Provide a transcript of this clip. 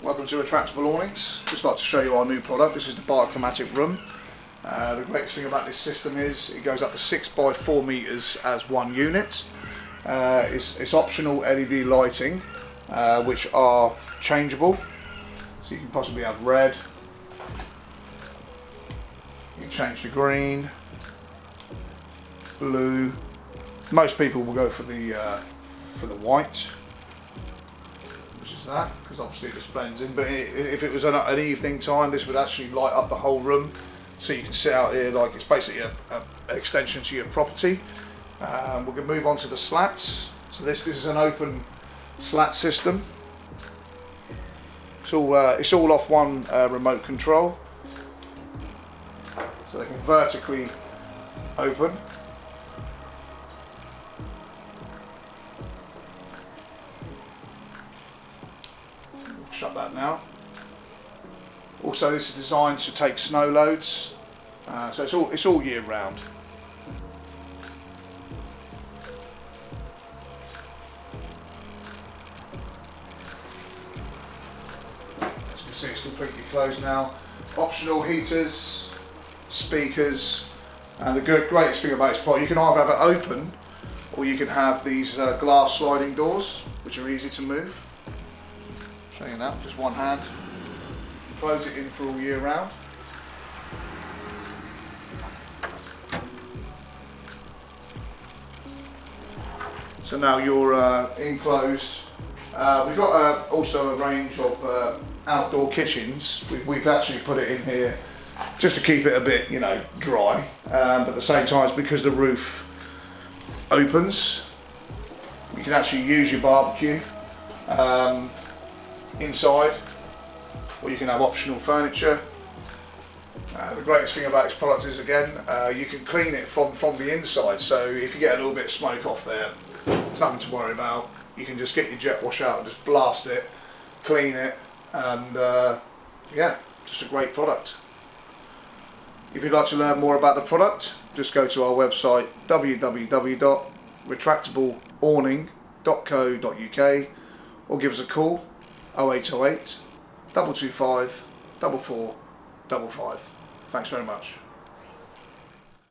Welcome to Retractable Awnings. Just like to show you our new product. This is the Bioclimatic room. The greatest thing about this system is it goes up to 6 by 4 meters as one unit. It's optional LED lighting, which are changeable. So you can possibly have red. You can change to green, blue. Most people will go for the white, which is that, because obviously it just blends in. But if it was an evening time, this would actually light up the whole room, so you can sit out here like it's basically an extension to your property. We're going to move on to the slats. So this is an open slat system. It's all off one remote control, so they can vertically open. Shut that now. Also, this is designed to take snow loads, so it's all year round. As you can see, it's completely closed now. Optional heaters, speakers, and the greatest thing about this product, you can either have it open or you can have these glass sliding doors, which are easy to move. Show you now, just one hand. Close it in for all year round. So now you're enclosed. We've got also a range of outdoor kitchens. We've actually put it in here just to keep it a bit, dry. But at the same time, because the roof opens, you can actually use your barbecue inside, or you can have optional furniture. The greatest thing about this product is, again, you can clean it from the inside, so if you get a little bit of smoke off there, there's nothing to worry about. You can just get your jet wash out and just blast it, clean it, and yeah, just a great product. If you'd like to learn more about the product, just go to our website www.retractableawning.co.uk or give us a call 0808 225 4455. Thanks very much.